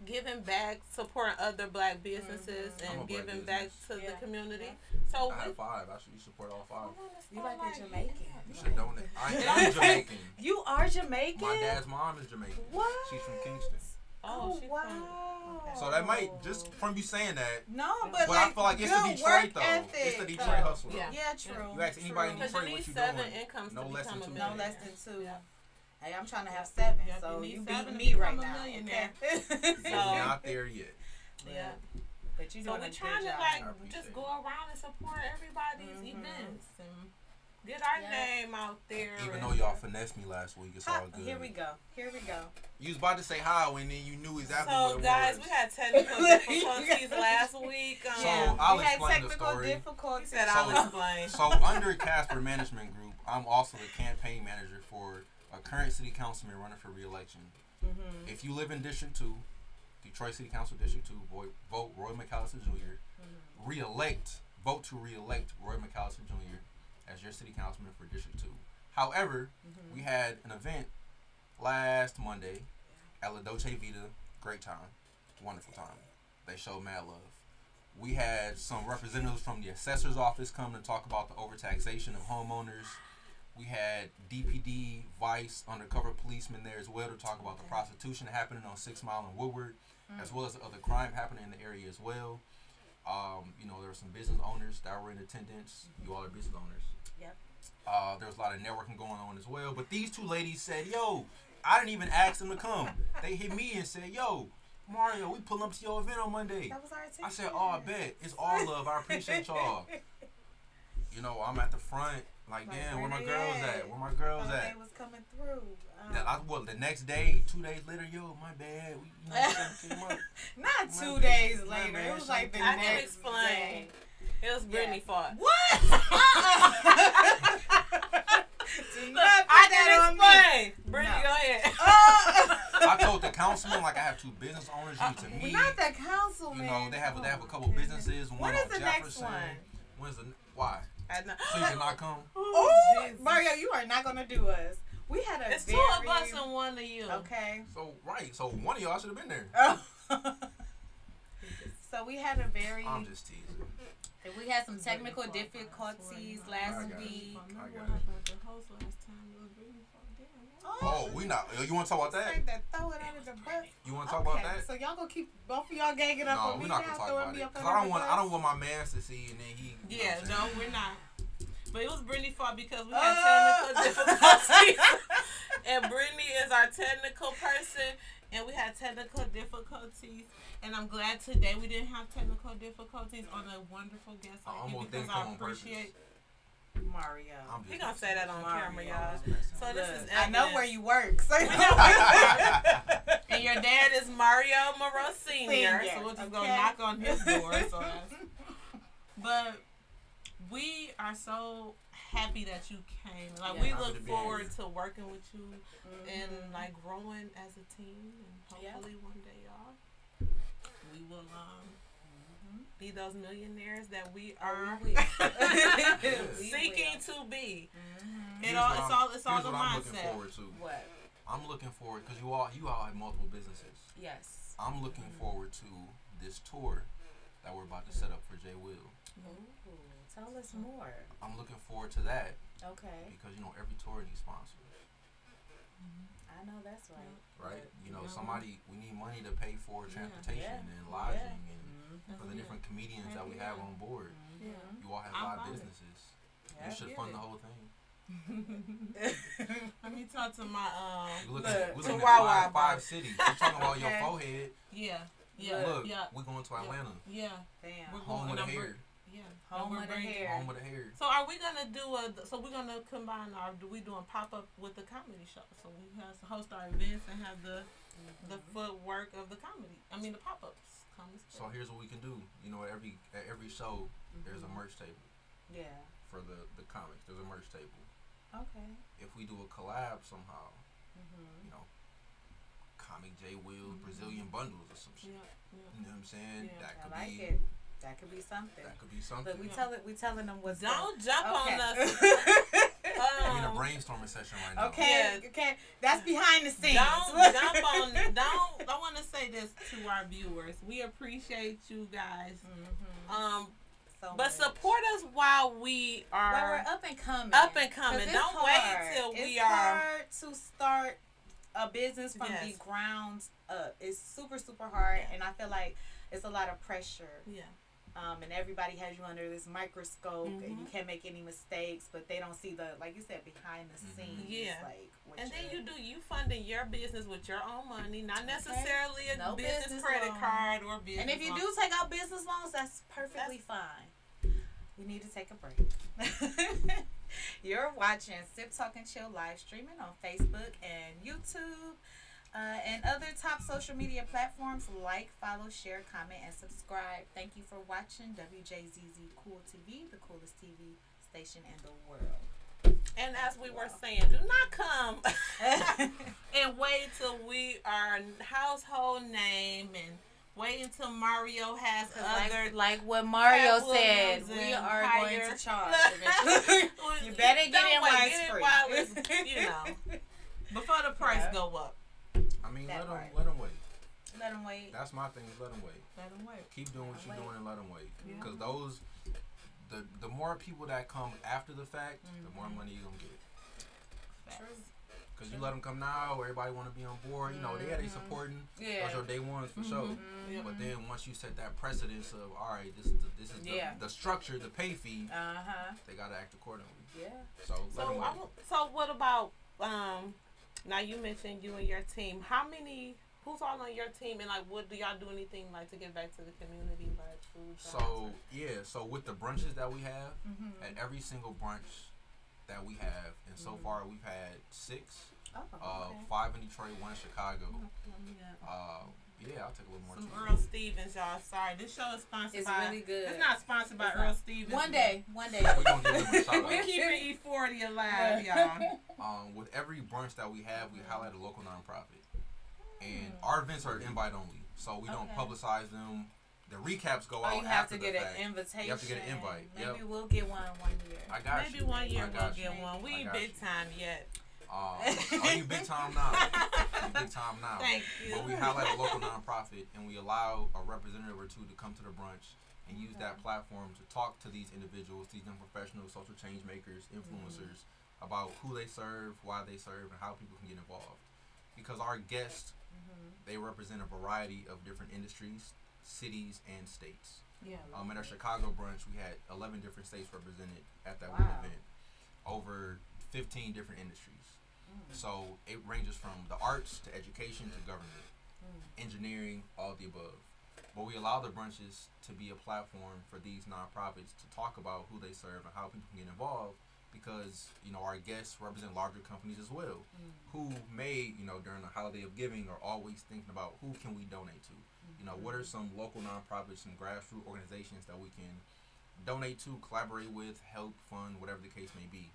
giving back, supporting other black businesses, and giving back to the community. So I have 5. I should support all 5. You like a Jamaican. You should donate. I am Jamaican. You are Jamaican? My dad's mom is Jamaican. What? She's from Kingston. Oh, wow. So that might, just from you saying that. No, but I feel like it's the Detroit, though. Ethic, it's the Detroit hustle. Yeah, true. You ask anybody in Detroit what you doing, no less than 2 No less than 2. Yeah. Hey, I'm trying to have 7, so you beat me right now. Okay? So not there yet. Yeah. But you so doing we're a trying good to job. just go around and support everybody's events and get our name out there. Even though y'all finessed me last week, it's all good. Here we go. You was about to say hi and then you knew exactly so what it guys, was. we had technical difficulties last week. So I'll we had explain the technical story. difficulties. Said I'll explain. So under Casper Management Group, I'm also the campaign manager for a current city councilman running for re-election. If you live in District 2, Detroit City Council District 2, vote Roy McAllister Jr. Vote to re-elect Roy McAllister Jr. as your city councilman for District 2. However, we had an event last Monday at La Dolce Vita. Great time. Wonderful time. They showed mad love. We had some representatives from the assessor's office come to talk about the overtaxation of homeowners. We had DPD, Vice, undercover policemen there as well to talk about the prostitution happening on 6 Mile and Woodward, as well as the other crime happening in the area as well. There were some business owners that were in attendance. You all are business owners. Yep. There was a lot of networking going on as well. But these 2 ladies said, yo, I didn't even ask them to come. They hit me and said, yo, Mario, we pulling up to your event on Monday. That was our attention. I said, oh, I bet. It's all love. I appreciate y'all. I'm at the front. Like, damn, where my girls at? Where my girls at? They was coming through. The next day, 2 days later, yo, my bad. Came up. Not 2 days later. bad. It was like the I next can explain. day. It was Brittany's fault. What? Do not put I that can on explain. me. Brittany, No. go ahead. I told the councilman, like, I have 2 business owners you need to meet. Not the councilman. They have a couple businesses. One When on is the Jefferson. next one? When's why? So you cannot come? Oh, Mario, you are not gonna do us. We had a It's 2 of us and 1 of you. Okay. So one of y'all should have been there. So we had a very. I'm just teasing. We had some technical difficulties last week. I got it. Oh, we not. You want to talk about that? Throw it under the bus. You want to talk about that? So y'all gonna keep both of y'all ganging up No, on me we're not now, gonna talk throwing about me it. up Cause under I the bus? don't want my mans to see, and then he. Yeah, no, we're not. But it was Brittany's fault because we had technical difficulties. And Brittany is our technical person, and we had technical difficulties. And I'm glad today we didn't have technical difficulties on a wonderful guest like you because I appreciate Mario. He gonna say that on camera, y'all. So this is I know where you work. So and your dad is Mario Mario'S Senior, so we'll just go knock on his door. So but we are so happy that you came. Like we look forward to working with you and like growing as a team, and hopefully one day, y'all, we will be those millionaires that we are seeking to be. It's all the mindset. I'm looking forward to. What? I'm looking forward because you all have multiple businesses. Yes. I'm looking forward to this tour that we're about to set up for J. Will. Ooh, tell us more. I'm looking forward to that. Okay. Because every tour needs sponsors. I know that's right. Right? We need money to pay for transportation and lodging and for the different comedians that we have on board. Yeah. You all have 5 businesses. You should fund the whole thing. Let me talk to my We're looking at 5 cities. We're talking about your forehead. Yeah. Look, we're going to Atlanta. Yeah. Damn. We're Home going of the hair. Home of the hair. Home of the hair. So are we gonna we're gonna combine we doing pop up with the comedy show? So we have to host our events and have the footwork of the comedy. I mean the pop ups. So here's what we can do. At every show there's a merch table. Yeah. For the comics, there's a merch table. Okay. If we do a collab somehow, comic J. Will, Brazilian bundles or some shit. Yeah. You know what I'm saying? Yeah. That could I like be it. That could be something. That could be something. Look, we telling them what's Don't jump on us. We're in a brainstorming session right now. Okay. That's behind the scenes. Don't jump on. I want to say this to our viewers. We appreciate you guys. But support us while we are. While we're up and coming. Don't wait till we are. It's hard to start a business from the ground up. It's super, super hard, and I feel like it's a lot of pressure. Yeah. And everybody has you under this microscope, and you can't make any mistakes, but they don't see the, like you said, behind the scenes. Yeah. Like, and then you funding your business with your own money, not necessarily a business credit card or business. And if you do take out business loans, that's perfectly fine. We need to take a break. You're watching Sip Talk and Chill live streaming on Facebook and YouTube. And other top social media platforms. Like, follow, share, comment, and subscribe. Thank you for watching Wjzz Cool TV, the coolest TV station in the world. And as we were saying, do not come and wait till we are household name and wait until Mario has other like what Mario said, we are going to charge eventually. You better get in while it's free. Before the price go up. I mean, let them wait. Let them wait. That's my thing. Let them wait. Let them wait. Keep doing what you're doing and let them wait. Because the more people that come after the fact, the more money you're gonna get. True. Because you let them come now, everybody want to be on board. You know, they supporting. Those are day ones for sure. But then once you set that precedence of, all right, this is the structure, the pay fee. They gotta act accordingly. Yeah. So let them wait. So what about now you mentioned you and your team. Who's all on your team, and like what do y'all do anything like to give back to the community, like food? So with the brunches that we have, at every single brunch that we have, and so far we've had 6. 5 in Detroit, 1 in Chicago. I'll take a little more. Some Earl Stevens, y'all. Sorry, this show is sponsored by. It's really good. It's not sponsored by Earl Stevens. One day. We're gonna give them a shout out. We're keeping E40 alive, y'all. With every brunch that we have, we highlight a local nonprofit, and our events are invite only, so we don't publicize them. The recaps go out. You have after to get the an fact. invitation. You have to get an invite. Maybe we'll get one year. I got you. Maybe one year we'll get you. one. We ain't big time yet. Are you big time now? You big time now. Thank you. But we highlight a local nonprofit, and we allow a representative or two to come to the brunch and use that platform to talk to these individuals, these young professionals, social change makers, influencers, about who they serve, why they serve, and how people can get involved. Because our guests, they represent a variety of different industries, cities, and states. At our Chicago brunch, we had 11 different states represented at that one event, over 15 different industries. So it ranges from the arts to education to government, engineering, all the above. But we allow the brunches to be a platform for these nonprofits to talk about who they serve and how people can get involved, because our guests represent larger companies as well, who may during the holiday of giving are always thinking about who can we donate to. What are some local nonprofits, some grassroots organizations that we can donate to, collaborate with, help, fund, whatever the case may be.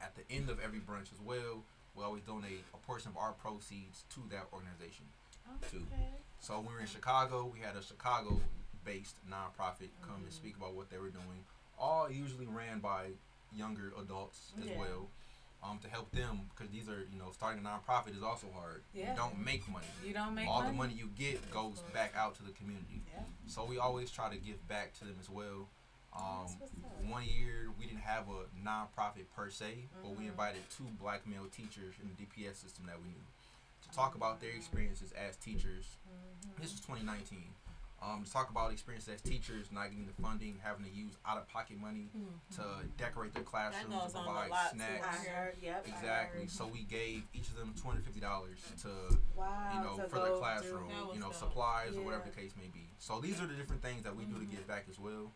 At the end of every brunch as well, we always donate a portion of our proceeds to that organization too. So when we were in Chicago, we had a Chicago-based nonprofit come and speak about what they were doing. All usually ran by younger adults as well, to help them, because these are, starting a nonprofit is also hard. You don't make money. All the money you get goes back out to the community. So we always try to give back to them as well. One year we didn't have a nonprofit per se, but we invited 2 black male teachers in the DPS system that we knew to talk about their experiences as teachers. This was 2019. To talk about experiences as teachers, not getting the funding, having to use out-of-pocket money to decorate their classrooms, to provide snacks. Exactly. So we gave each of them $250 to, for their classroom, supplies or whatever the case may be. So these are the different things that we do to give back as well.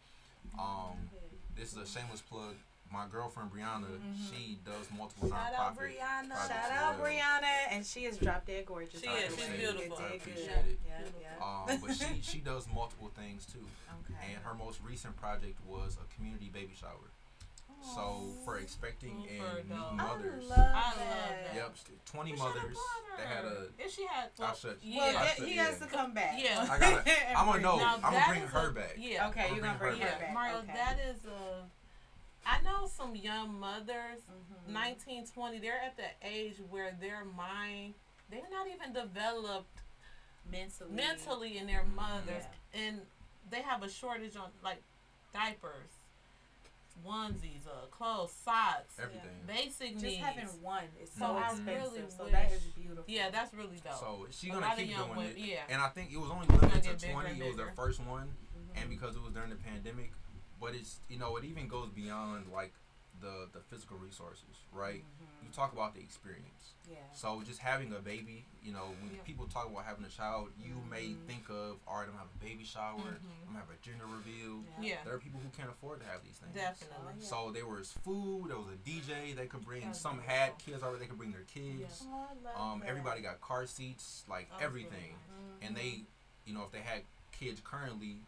This is a shameless plug. My girlfriend Brianna, she does multiple nonprofit projects. Shout out Brianna, and she is drop dead gorgeous. She is. She's beautiful. I appreciate it. But she does multiple things too. And her most recent project was a community baby shower. So for expecting and new mothers, I love that. Yep, 20 We shoulda mothers. brought They her. had a. If she had, I should. Well, yeah, should, he yeah. has to come back. Yeah. I gotta. I'm gonna know. Now, I'm gonna that bring is her a- back. Yeah. Okay, you're gonna bring her Yeah, back. Mario, Okay. that is a. I know some young mothers, Mhm. 19, 20, they're at the age where their mind, they're not even developed mentally in their mothers. Yeah. And they have a shortage on, like, diapers, onesies, clothes, socks, Everything. basic Just needs. having one is So so I expensive. really So that wish- is beautiful. Yeah, that's really dope. So she's A gonna lot of keep young doing women- it. yeah. And I think it was only gonna limited get to bigger 20. and It was their bigger. first one, Mhm. and because it was during the pandemic. But it's it even goes beyond like the physical resources, right? Mhm. You talk about the experience. Yeah. So just having a baby, when Yeah. people talk about having a child, you may Mhm. think of, all right, I'm gonna have a baby shower, Mhm. I'm gonna have a gender reveal. Yeah, There are people who can't afford to have these things. definitely. Oh, yeah. So there was food, there was a DJ, they could bring, That's some beautiful. had kids already, they could bring their kids. Oh, I love that. Everybody got car seats, like Oh, everything. Mhm. And they, if they had kids currently,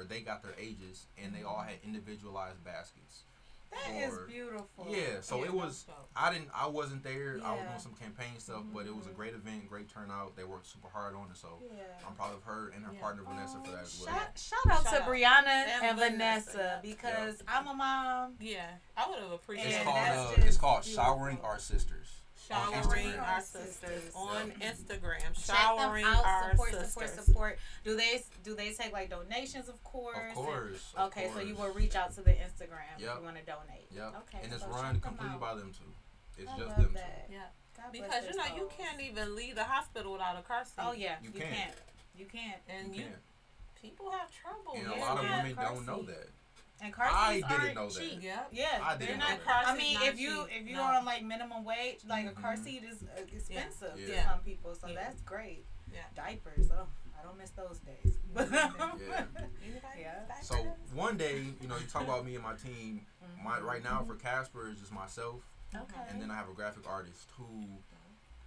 they got their ages, and they all had individualized baskets. That is or- beautiful. Yeah, so Yeah, it was. that's dope. I wasn't there. I was Yeah. doing some campaign stuff, but it was a Mhm. great event, great turnout. They worked super hard on it, so Yeah. I'm proud of her and her Yeah. partner Vanessa for that as well. Shout out Shout to out. Brianna And and Vanessa, Vanessa yeah. because I'm a mom. Yeah, I would have appreciated It's And called that's it's just called beautiful. Showering Our Sisters. on Showering Instagram. Our Sisters on Yeah. Instagram. Check Showering them out. Our Support, Sisters. support. Do they take like donations? Of course. Of course. Okay, of so you course. will reach out to the Instagram if Yep. you want to donate. Yep. Okay. And it's so run check them completely out. by them too. It's I just love them that. Yeah, God bless because their you souls. can't even leave the hospital without a car seat. Oh yeah, You you can't. can't. You can't. two. And You you can't. people have trouble. And yeah. a lot of Yeah. women Car don't know seat. that. And car I seats didn't aren't know that. cheap. Yep. Yeah, I they're didn't not. know that. Car I seat's mean, not if you're cheap. on like minimum wage, like a car Mhm. seat is expensive to Yeah. some people, so Yeah. that's great. Yeah. Diapers, oh, I don't miss those days. Yeah. Anybody Yeah. use diapers? So one day, you talk about me and my team. Right now for Casper is just myself, Okay. and then I have a graphic artist who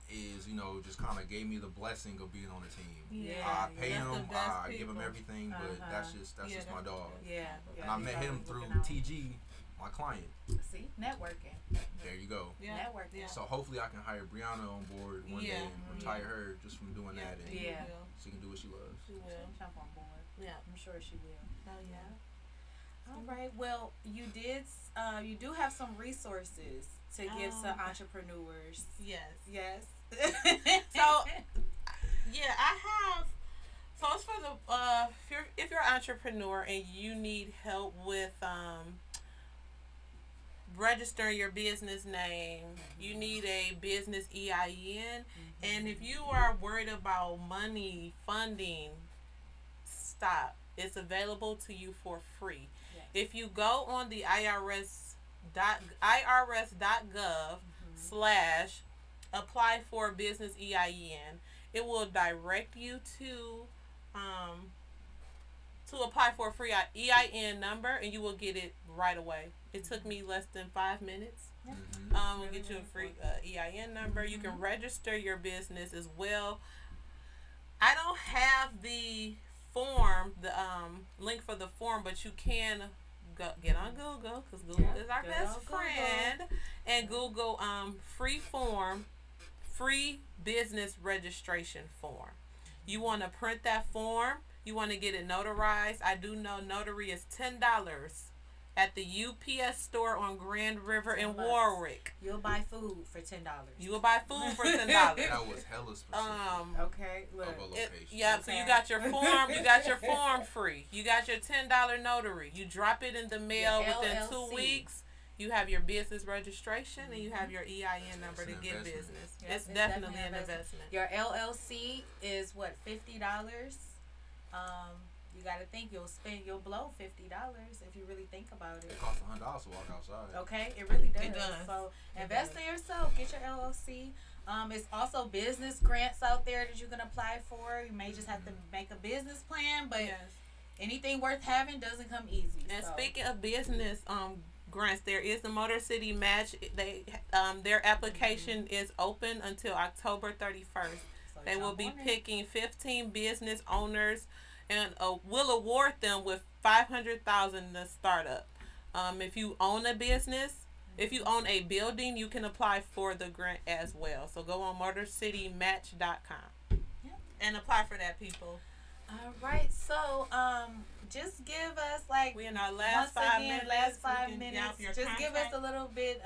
is just kind of gave me the blessing of being on the team. Yeah. I pay That's the him, best I give him people. everything, but Uh-huh. that's just Yeah, my that's the dog. best. Yeah, And I he's met him always through looking out. TG, my client. See, networking. There you go. Yeah. Networking. Yeah. So hopefully I can hire Brianna on board one Yeah. day and retire her just from doing that, and you Yeah. will. she can do what she loves. You will. She'll jump on board. Yeah. I'm sure she will. Oh yeah. All right. Well, you do have some resources to give to Okay. entrepreneurs. Yes. Yes. So, yeah, I have. So it's for the if you're an entrepreneur and you need help with registering your business name, you need a business EIN, and if you are worried about money funding, stop. It's available to you for free. Yes. If you go on the irs.gov/apply for a business EIN, it will direct you to apply for a free EIN number, and you will get it right away. It took me less than 5 minutes. Mhm. We'll get you a free EIN number. You can register your business as well. I don't have the form, the link for the form, but you can get on Google, because Google is our Good best old Google. friend, and Google free business registration form. You want to print that form. You want to get it notarized. I do know notary is $10 at the UPS store on Grand River in $10. Warwick. You'll buy food for $10. You will buy food for $10. That was hella specific Okay, look. of a location. Yeah, so you Okay. got your form. You got your form free. You got your $10 notary. You drop it in the mail Your within LLC. 2 weeks. You have your business registration and you have your EIN number It's to an get investment. business. Yep, It's definitely an investment. investment. Your LLC is what, $50? You gotta think you'll blow $50 if you really think about it. It costs $100 to walk outside. Okay, it really does. It does. So It invest does. in yourself. Get your LLC. It's also business grants out there that you can apply for. You may just have to make a business plan, but Yes. anything worth having doesn't come easy. And so. speaking of business grants, there is the Motor City Match. Their application is open until October 31st. So They will jump be on it. picking 15 business owners and will award them with $500,000 to start up. If you own a business, If you own a building, you can apply for the grant as well. So go on MotorCityMatch.com and apply for that, people. All right, so just give us like we in our last 5 minutes. Last 5 minutes. Just give us a little bit.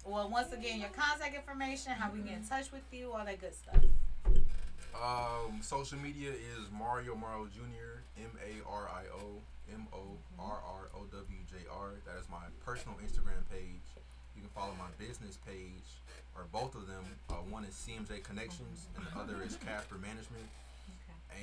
Well, once again, your contact information, how we get in touch with you, all that good stuff. Social media is Mario Jr. MARIOMORROWJR. That is my personal Instagram page. You can follow my business page, or both of them. One is CMJ Connections, and the other is Casper Management. And